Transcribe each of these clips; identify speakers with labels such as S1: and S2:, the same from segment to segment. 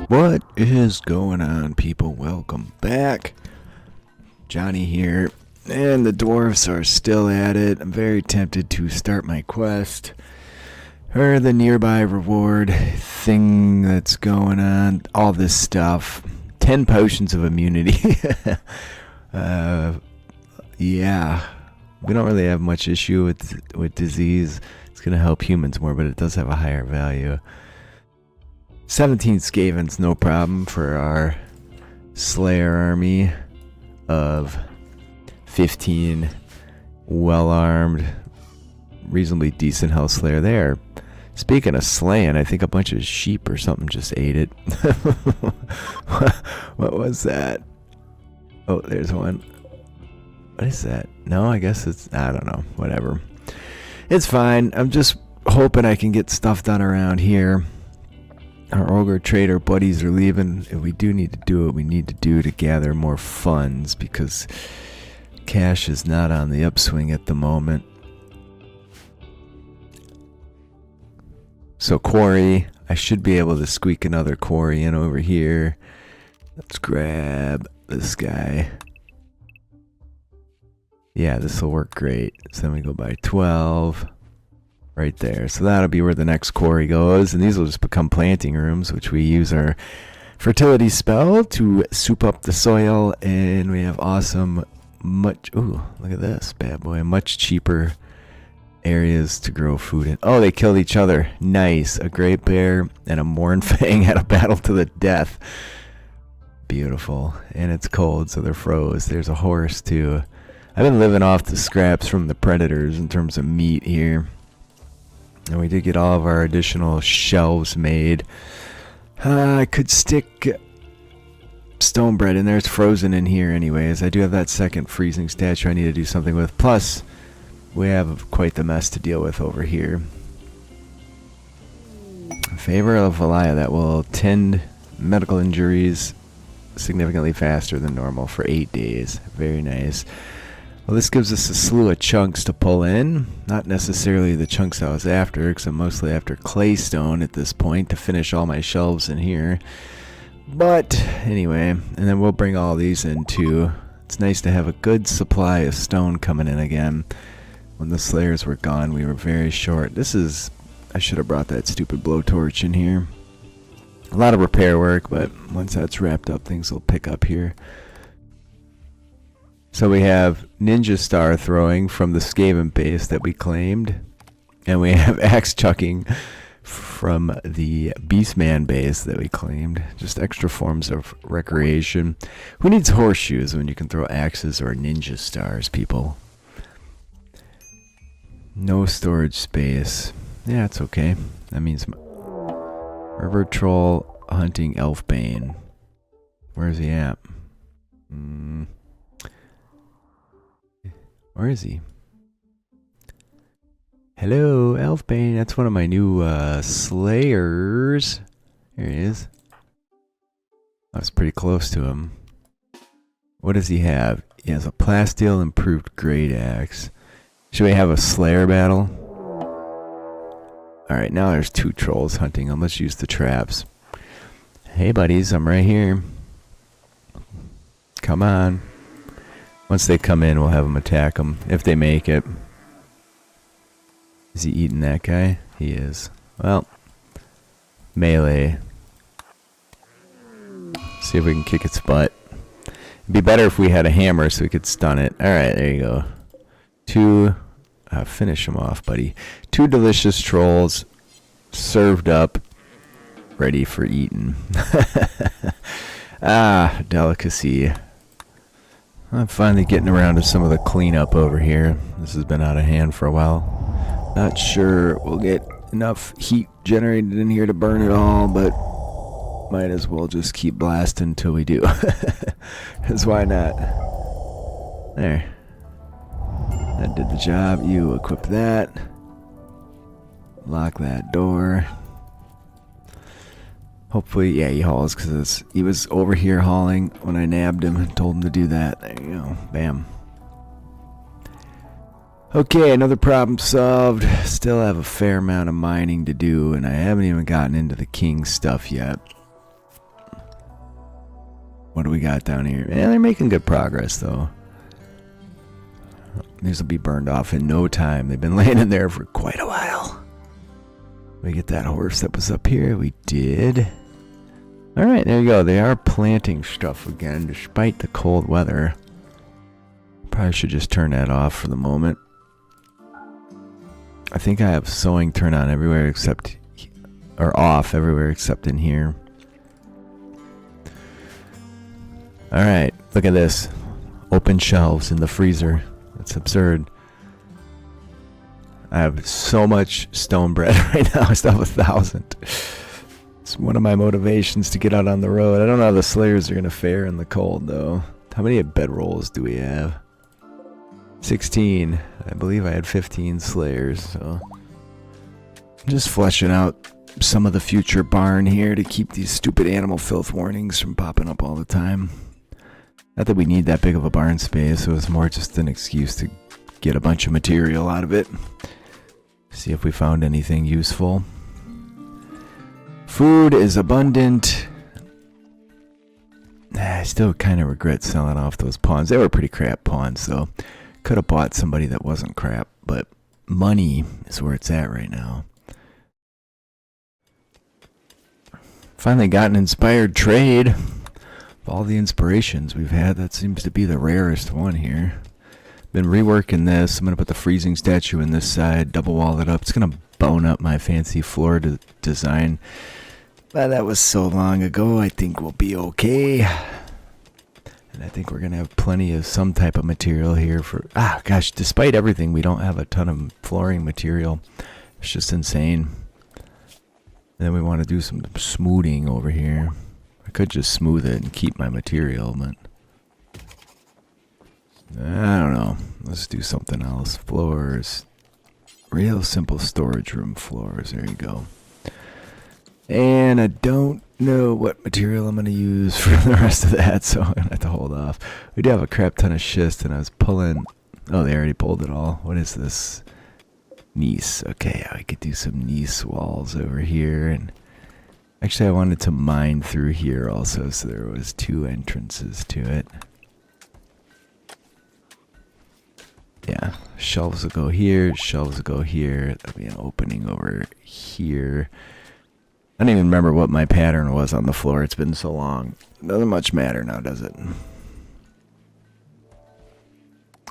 S1: What is going on, people? Welcome back. Johnny here, and the dwarfs are still at it. I'm very tempted to start my quest or the nearby reward thing that's going on. All this stuff. 10 potions of immunity. Yeah, we don't really have much issue with disease. It's going to help humans more, but it does have a higher value. 17 Skavens, no problem for our Slayer army of 15 well-armed, reasonably decent health Slayer there. Speaking of slaying, I think a bunch of sheep or something just ate it. What was that? Oh, there's one. What is that? No, I guess it's, I don't know, whatever. It's fine. I'm just hoping I can get stuff done around here. Our ogre trader buddies are leaving. If we do need to do what we need to do to gather more funds, because cash is not on the upswing at the moment. So quarry, I should be able to squeak another quarry in over here. Let's grab this guy. Yeah, this will work great. So then we go by 12. Right there. So that'll be where the next quarry goes, and these will just become planting rooms, which we use our fertility spell to soup up the soil, and we have awesome, ooh, look at this bad boy, much cheaper areas to grow food in. Oh, they killed each other. Nice. A great bear and a Mournfang had a battle to the death. Beautiful. And it's cold, so they're froze. There's a horse too. I've been living off the scraps from the predators in terms of meat here. And we did get all of our additional shelves made. I could stick stone bread in there. It's frozen in here anyways. I do have that second freezing statue I need to do something with. Plus, we have quite the mess to deal with over here. Favor of Valaya that will tend medical injuries significantly faster than normal for 8 days. Very nice. Well, this gives us a slew of chunks to pull in. Not necessarily the chunks I was after, because I'm mostly after claystone at this point to finish all my shelves in here. But anyway, and then we'll bring all these in too. It's nice to have a good supply of stone coming in again. When the Slayers were gone, we were very short. This is, I should have brought that stupid blowtorch in here. A lot of repair work, but once that's wrapped up, things will pick up here. So we have ninja star throwing from the Skaven base that we claimed, and we have axe chucking from the Beastman base that we claimed. Just extra forms of recreation. Who needs horseshoes when you can throw axes or ninja stars, people? No storage space. Yeah, it's okay. That means river troll hunting Elfbane. Where's he at? Where is he? Hello, Elfbane. That's one of my new Slayers. Here he is. I was pretty close to him. What does he have? He has a plasteel improved great axe. Should we have a Slayer battle? Alright, now there's 2 trolls hunting him. Let's use the traps. Hey buddies, I'm right here. Come on. Once they come in, we'll have them attack them, if they make it. Is he eating that guy? He is. Well, melee. See if we can kick its butt. It'd be better if we had a hammer so we could stun it. Alright, there you go. 2, finish them off, buddy. 2 delicious trolls, served up, ready for eating. Ah, delicacy. I'm finally getting around to some of the cleanup over here. This has been out of hand for a while. Not sure we'll get enough heat generated in here to burn it all, but might as well just keep blasting until we do. Because why not? There. That did the job. You equip that. Lock that door. Hopefully, yeah, he hauls because he was over here hauling when I nabbed him and told him to do that. There you go. Bam. Okay, another problem solved. Still have a fair amount of mining to do, and I haven't even gotten into the king stuff yet. What do we got down here? Man, they're making good progress, though. These will be burned off in no time. They've been laying in there for quite a while. We get that horse that was up here. We did. Alright, there you go. They are planting stuff again, despite the cold weather. Probably should just turn that off for the moment. I think I have sewing turned on everywhere except... or off everywhere except in here. Alright, look at this. Open shelves in the freezer. That's absurd. I have so much stone bread right now. I still have 1,000. It's one of my motivations to get out on the road. I don't know how the Slayers are going to fare in the cold, though. How many bedrolls do we have? 16. I believe I had 15 Slayers, so... I'm just fleshing out some of the future barn here to keep these stupid animal filth warnings from popping up all the time. Not that we need that big of a barn space, it was more just an excuse to get a bunch of material out of it. See if we found anything useful. Food is abundant. I still kind of regret selling off those pawns. They were pretty crap pawns, though. Could have bought somebody that wasn't crap, but money is where it's at right now. Finally got an inspired trade. Of all the inspirations we've had, that seems to be the rarest one here. Been reworking this. I'm going to put the freezing statue in this side, double wall it up. It's going to bone up my fancy floor design. But that was so long ago, I think we'll be okay. And I think we're going to have plenty of some type of material here for... Ah, gosh, despite everything, we don't have a ton of flooring material. It's just insane. And then we want to do some smoothing over here. I could just smooth it and keep my material, but... I don't know. Let's do something else. Floors. Real simple storage room floors. There you go. And I don't know what material I'm going to use for the rest of that, so I'm going to have to hold off. We do have a crap ton of schist, and I was pulling... Oh, they already pulled it all. What is this? Gneiss. Okay, I could do some gneiss walls over here. And actually, I wanted to mine through here also, so there was 2 entrances to it. Yeah, shelves will go here, shelves will go here. There'll be an opening over here. I don't even remember what my pattern was on the floor. It's been so long. It doesn't much matter now, does it?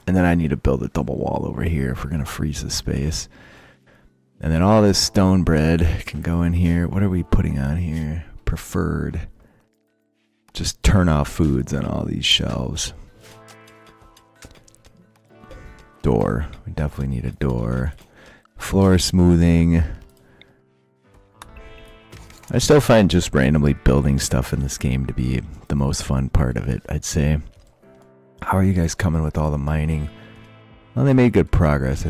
S1: And then I need to build a double wall over here if we're going to freeze the space. And then all this stone bread can go in here. What are we putting on here? Preferred. Just turn off foods on all these shelves. Door. We definitely need a door. Floor smoothing. I still find just randomly building stuff in this game to be the most fun part of it, I'd say. How are you guys coming with all the mining? Well, they made good progress.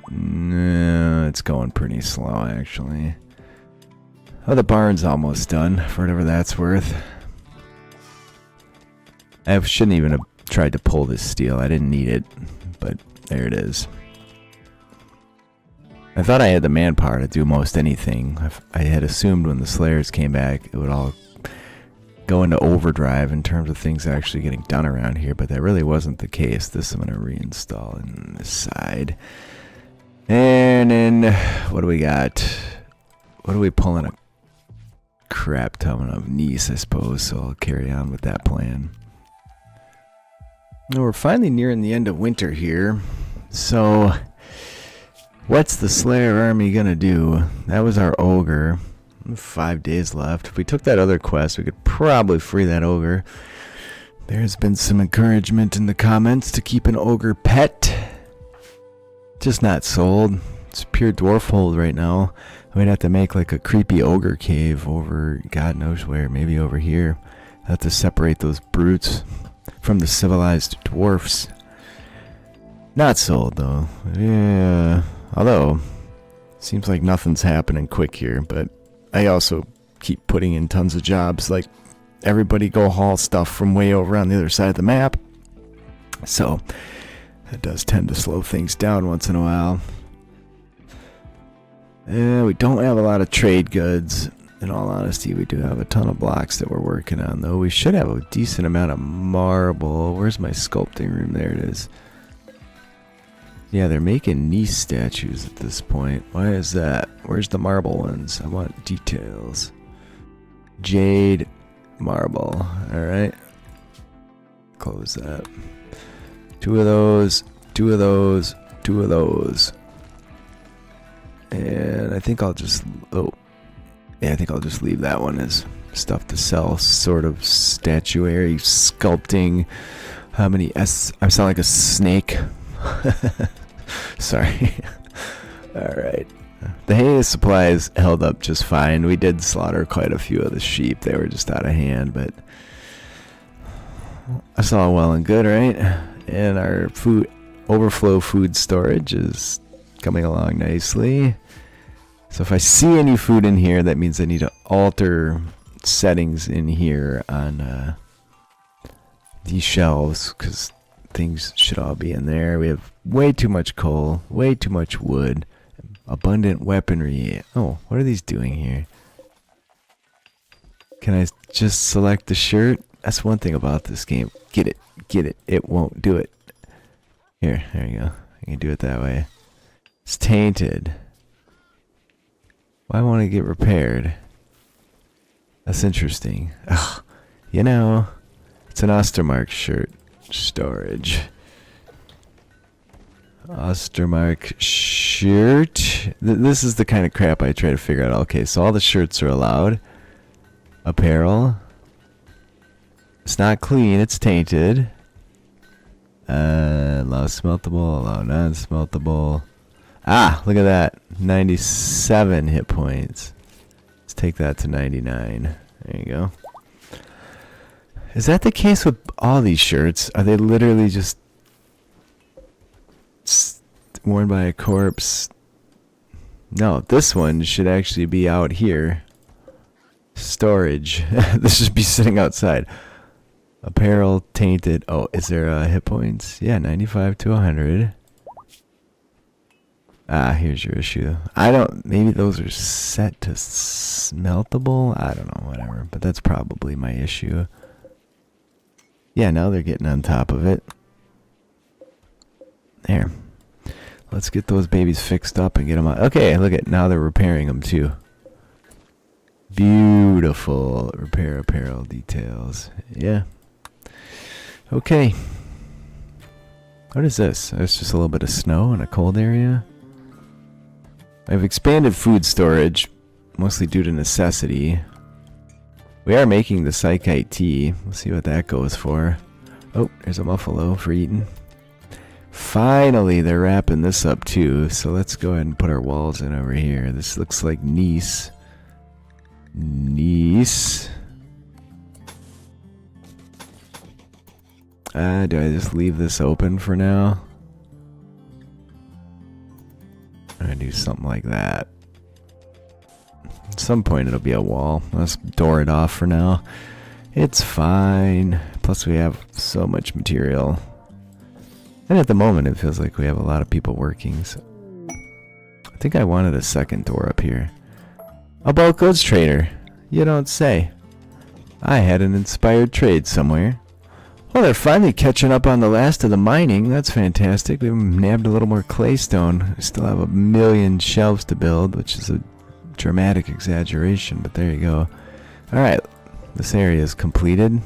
S1: No, it's going pretty slow, actually. Oh, the barn's almost done, for whatever that's worth. I shouldn't even have tried to pull this steel. I didn't need it, but there it is. I thought I had the manpower to do most anything. I had assumed when the Slayers came back, it would all go into overdrive in terms of things actually getting done around here, but that really wasn't the case. This I'm going to reinstall in this side. And then, what do we got? What are we pulling? A crap ton of gneiss, I suppose, so I'll carry on with that plan. Now we're finally nearing the end of winter here, so what's the Slayer army gonna do? That was our ogre. 5 days left. If we took that other quest, we could probably free that ogre. There's been some encouragement in the comments to keep an ogre pet. Just not sold. It's pure dwarf hold right now. We'd have to make like a creepy ogre cave over God knows where. Maybe over here. I'll have to separate those brutes from the civilized dwarfs. Not sold though. Yeah. Although, seems like nothing's happening quick here, but I also keep putting in tons of jobs, like everybody go haul stuff from way over on the other side of the map. So, that does tend to slow things down once in a while. We don't have a lot of trade goods. In all honesty, we do have a ton of blocks that we're working on, though. We should have a decent amount of marble. Where's my sculpting room? There it is. Yeah, they're making knee statues at this point. Why is that? Where's the marble ones? I want details. Jade marble. Alright. Close that. 2 of those. 2 of those. 2 of those. And I think I'll just... Oh. Yeah, I think I'll just leave that one as stuff to sell. Sort of statuary sculpting. How many S? I sound like a snake. Sorry. Alright. The hay supplies held up just fine. We did slaughter quite a few of the sheep. They were just out of hand, but that's all well and good, right? And our food overflow food storage is coming along nicely. So if I see any food in here, that means I need to alter settings in here on these shelves, because things should all be in there. We have way too much coal, way too much wood, abundant weaponry. Oh, what are these doing here? Can I just select the shirt? That's one thing about this game. Get it, get it. It won't do it. Here, there you go. I can do it that way. It's tainted. Why won't it get repaired? That's interesting. Ugh. You know, it's an Ostermark shirt. Storage. Ostermark shirt. This is the kind of crap I try to figure out. Okay, so all the shirts are allowed. Apparel. It's not clean, it's tainted. Allow smeltable, allow non-smeltable. Ah, look at that. 97 hit points. Let's take that to 99. There you go. Is that the case with all these shirts? Are they literally just worn by a corpse? No, this one should actually be out here. Storage. This should be sitting outside. Apparel, tainted. Oh, is there hit points? Yeah, 95 to 100. Ah, here's your issue. I don't... Maybe those are set to smeltable? I don't know, whatever. But that's probably my issue. Yeah, now they're getting on top of it. There. Let's get those babies fixed up and get them out. Okay, look at... Now they're repairing them, too. Beautiful. Repair apparel details. Yeah. Okay. What is this? It's just a little bit of snow in a cold area. I've expanded food storage, mostly due to necessity. We are making the Psychite tea. We'll see what that goes for. Oh, there's a Muffalo for eating. Finally, they're wrapping this up too. So let's go ahead and put our walls in over here. This looks like Nice. Nice. Do I just leave this open for now? I'm gonna do something like that. At some point it'll be a wall. Let's door it off for now. It's fine. Plus we have so much material. And at the moment it feels like we have a lot of people working. So I think I wanted a second door up here. A bulk goods trader. You don't say. I had an inspired trade somewhere. Well, they're finally catching up on the last of the mining. That's fantastic. We've nabbed a little more claystone. We still have 1 million shelves to build, which is a dramatic exaggeration, but there you go. Alright, this area is completed.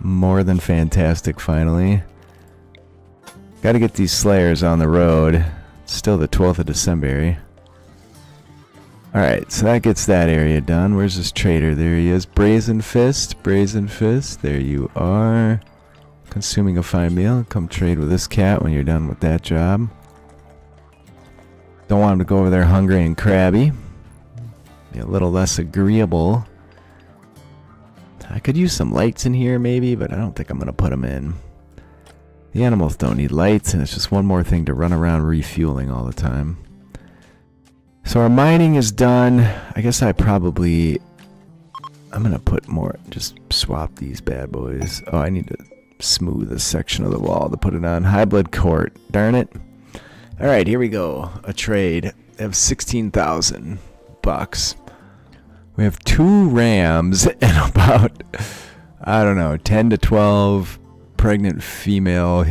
S1: More than fantastic, finally. Gotta get these slayers on the road. It's still the 12th of December. Alright, so that gets that area done. Where's this trader? There he is. Brazen Fist. Brazen Fist. There you are. Consuming a fine meal. Come trade with this cat when you're done with that job. Don't want him to go over there hungry and crabby. Be a little less agreeable. I could use some lights in here maybe, but I don't think I'm going to put them in. The animals don't need lights, and it's just one more thing to run around refueling all the time. So our mining is done. I guess I'm going to put more, just swap these bad boys. Oh, I need to smooth a section of the wall to put it on. High blood court. Darn it. Alright, here we go. A trade. I have 16,000 bucks. We have 2 rams and about, I don't know, 10 to 12 pregnant female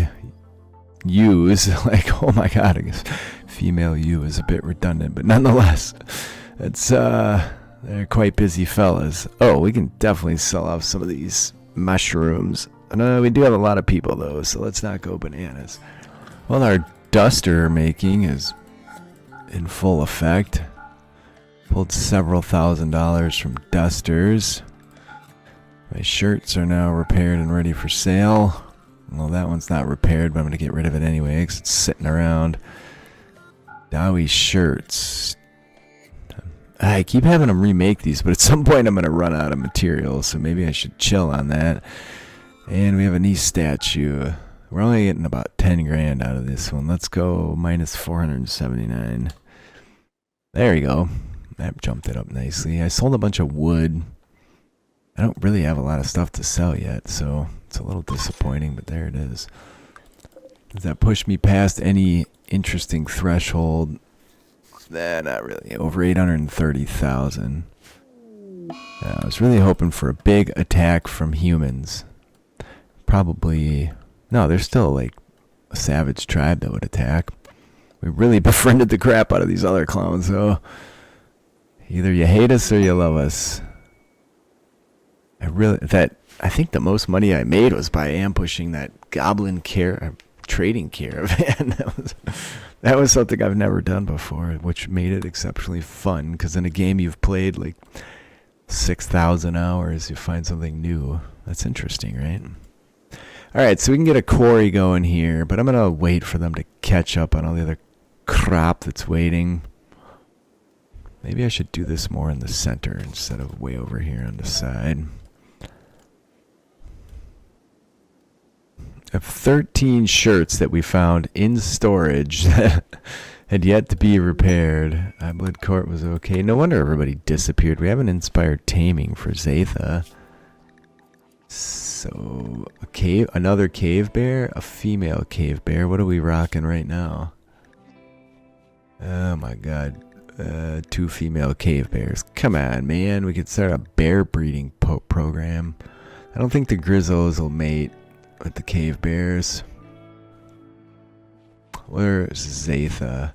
S1: ewes. Like, oh my god, I guess female ewe is a bit redundant, but nonetheless, it's they're quite busy fellas. Oh, we can definitely sell off some of these mushrooms. We do have a lot of people though, so let's not go bananas. Well, our duster making is in full effect. Pulled several $1,000s from dusters. My shirts are now repaired and ready for sale. Well, that one's not repaired, but I'm going to get rid of it anyway because it's sitting around. Dowie shirts. I keep having them remake these, but at some point I'm going to run out of material, so maybe I should chill on that. And we have a knee statue. We're only getting about 10 grand out of this one. Let's go minus 479. There you go. That jumped it up nicely. I sold a bunch of wood. I don't really have a lot of stuff to sell yet, so it's a little disappointing, but there it is. Does that push me past any interesting threshold? Nah, not really. Over 830,000. I was really hoping for a big attack from humans. Probably... No, there's still like a savage tribe that would attack. We really befriended the crap out of these other clowns, though. Either you hate us or you love us. I think the most money I made was by ambushing that goblin trading caravan. That was something I've never done before, which made it exceptionally fun. Because in a game you've played like 6,000 hours, you find something new. That's interesting, right? Alright, so we can get a quarry going here, but I'm going to wait for them to catch up on all the other crap that's waiting. Maybe I should do this more in the center instead of way over here on the side. I have 13 shirts that we found in storage that had yet to be repaired. Blood Court was okay. No wonder everybody disappeared. We haven't inspired taming for Zatha. So, another cave bear, a female cave bear. What are we rocking right now? Oh my god. 2 female cave bears. Come on, man. We could start a bear breeding program. I don't think the grizzles will mate with the cave bears. Where's Zatha?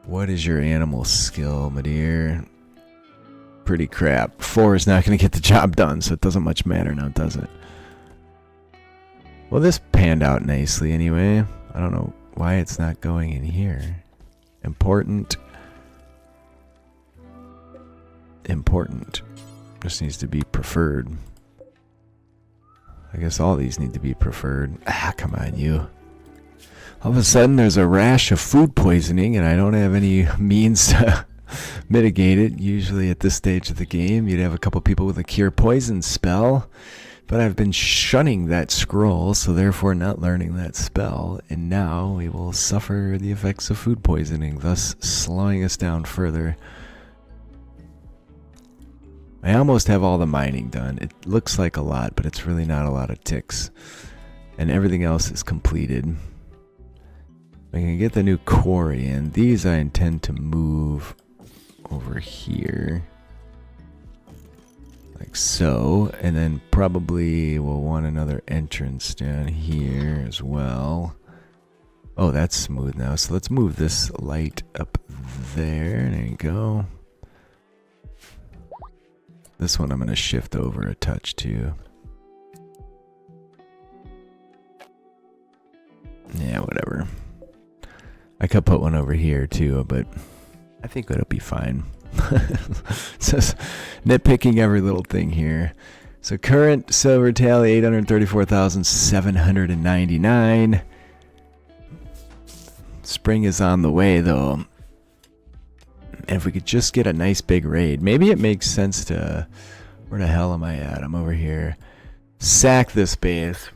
S1: What is your animal skill, my dear? Pretty crap. 4 is not going to get the job done, so it doesn't much matter now, does it? Well, this panned out nicely anyway. I don't know why it's not going in here. Important. Important. This needs to be preferred. I guess all these need to be preferred. Ah, come on, you. All of a sudden, there's a rash of food poisoning, and I don't have any means to mitigate it. Usually at this stage of the game, you'd have a couple people with a cure poison spell, but I've been shunning that scroll, so therefore not learning that spell, and now we will suffer the effects of food poisoning, thus slowing us down further. I almost have all the mining done. It looks like a lot, but it's really not a lot of ticks. And everything else is completed. I can get the new quarry in. These I intend to move over here. Like so. And then probably we'll want another entrance down here as well. Oh, that's smooth now. So let's move this light up there. There you go. This one I'm going to shift over a touch too. Yeah, whatever. I could put one over here too, but I think it'll be fine. Just nitpicking every little thing here. So current silver tally 834,799. Spring is on the way though. And if we could just get a nice big raid, maybe it makes sense to... Where the hell am I at? I'm over here. Sack this base.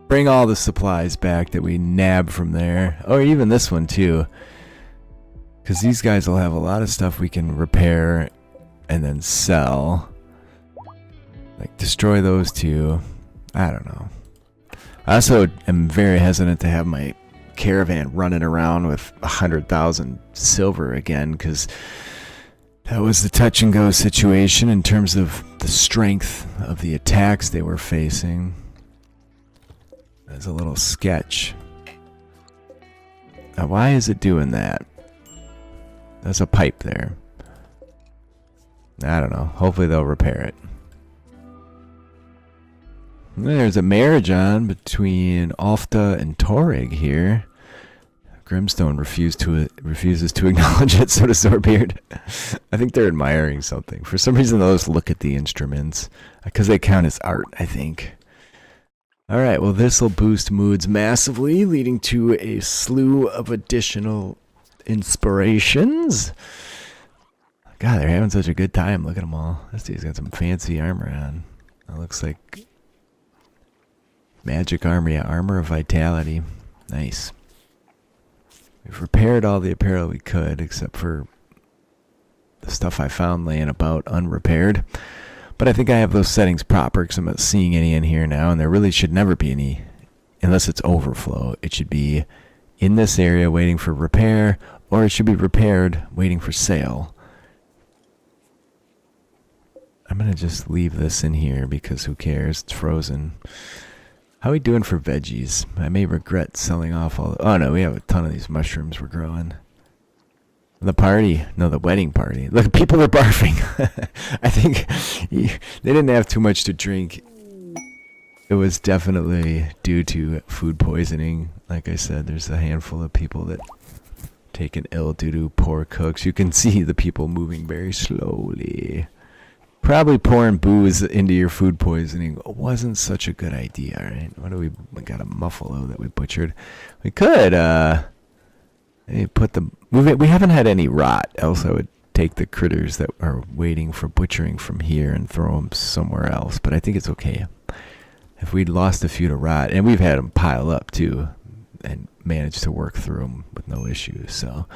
S1: Bring all the supplies back that we nabbed from there. Or even this one too. Because these guys will have a lot of stuff we can repair and then sell. Like destroy those two. I don't know. I also am very hesitant to have my caravan running around with 100,000 silver again, because That was the touch and go situation in terms of the strength of the attacks they were facing. There's a little sketch. Now, why is it doing that? There's a pipe there. I don't know. Hopefully they'll repair it. There's a marriage on between Alfta and Torrig here. Grimstone refuses to acknowledge it, so does Zorbeard. I think they're admiring something. For some reason, they'll just look at the instruments. Because they count as art, I think. Alright, well this will boost moods massively, leading to a slew of additional inspirations. God, they're having such a good time. Look at them all. This dude's got some fancy armor on. That looks like magic armor. Yeah, armor of vitality. Nice. We've repaired all the apparel we could, except for the stuff I found laying about unrepaired. But I think I have those settings proper because I'm not seeing any in here now, and there really should never be any, unless it's overflow. It should be in this area waiting for repair, or it should be repaired waiting for sale. I'm going to just leave this in here because who cares? It's frozen. How are we doing for veggies? I may regret selling off all... Oh no, we have a ton of these mushrooms we're growing. The party. No, the wedding party. Look, people are barfing. I think they didn't have too much to drink. It was definitely due to food poisoning. Like I said, there's a handful of people that taken ill due to poor cooks. You can see the people moving very slowly. Probably pouring booze into your food poisoning wasn't such a good idea, right? What do we got? A muffalo that we butchered. We could put the... We haven't had any rot, else I would take the critters that are waiting for butchering from here and throw them somewhere else, but I think it's okay. If we'd lost a few to rot, and we've had them pile up too, and managed to work through them with no issues, so...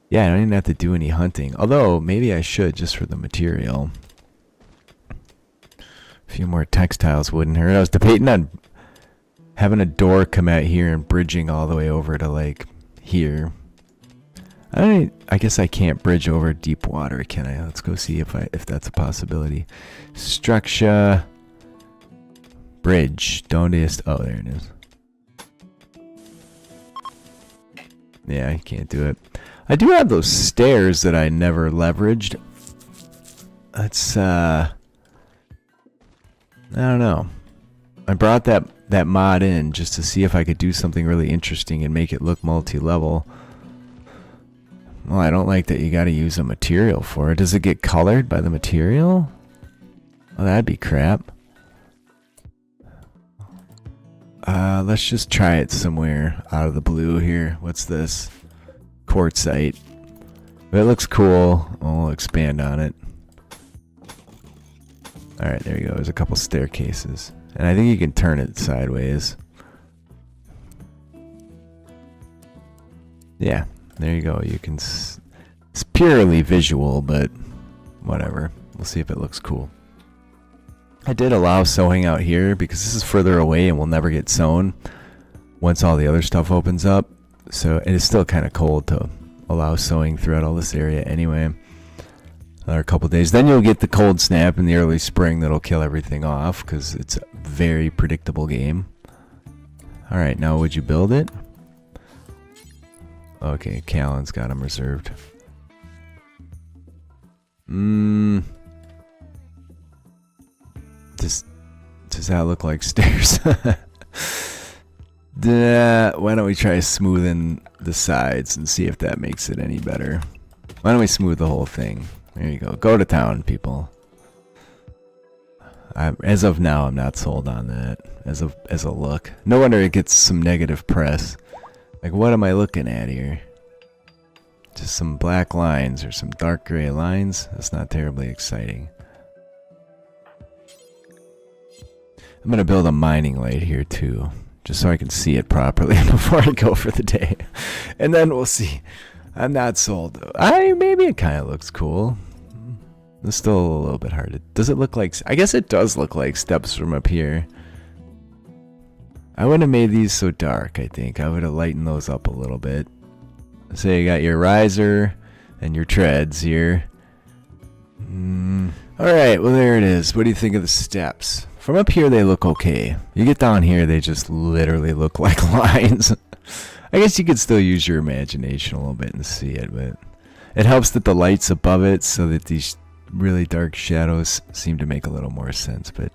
S1: Yeah, I don't even have to do any hunting, although maybe I should just for the material. A few more textiles wouldn't hurt. I was debating on having a door come out here and bridging all the way over to like here. I guess I can't bridge over deep water, can I? Let's go see if that's a possibility. Structure bridge. Oh, there it is. Yeah, I can't do it. I do have those stairs that I never leveraged. That's I don't know. I brought that mod in just to see if I could do something really interesting and make it look multi-level. Well, I don't like that you gotta use a material for it. Does it get colored by the material? Oh, that'd be crap. Let's just try it somewhere out of the blue here. What's this? Quartzite. If it looks cool, I'll expand on it. Alright, there you go. There's a couple staircases. And I think you can turn it sideways. Yeah, there you go. You can... It's purely visual, but whatever. We'll see if it looks cool. I did allow sewing out here because this is further away and will never get sewn once all the other stuff opens up. So it is still kind of cold to allow sewing throughout all this area anyway. Another couple days. Then you'll get the cold snap in the early spring that'll kill everything off because it's a very predictable game. Alright, now would you build it? Okay, Callan's got them reserved. Does that look like stairs? Why don't we try smoothing the sides and see if that makes it any better? Why don't we smooth the whole thing? There you go. Go to town, people. As of now, I'm not sold on that as a look. No wonder it gets some negative press. Like, what am I looking at here? Just some black lines or some dark gray lines? That's not terribly exciting. I'm going to build a mining light here too, just so I can see it properly before I go for the day. And then we'll see. I'm not sold though. Maybe it kind of looks cool. It's still a little bit hard. Does it look like... I guess it does look like steps from up here. I wouldn't have made these so dark, I think. I would have lightened those up a little bit. So you got your riser and your treads here. Alright, well there it is. What do you think of the steps? From up here they look okay. You get down here, they just literally look like lines. I guess you could still use your imagination a little bit and see it, but it helps that the light's above it so that these really dark shadows seem to make a little more sense. But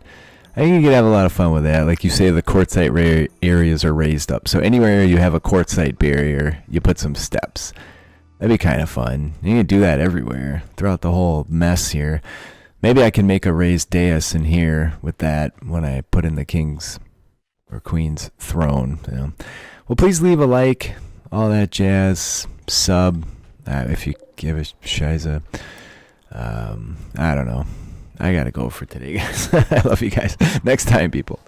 S1: I think you could have a lot of fun with that. Like you say, the quartzite areas are raised up. So anywhere you have a quartzite barrier, you put some steps. That'd be kind of fun. You can do that everywhere throughout the whole mess here. Maybe I can make a raised dais in here with that when I put in the king's or queen's throne. You know. Well, please leave a like, all that jazz, sub, if you give a shiza. I don't know. I gotta go for today, guys. I love you guys. Next time, people.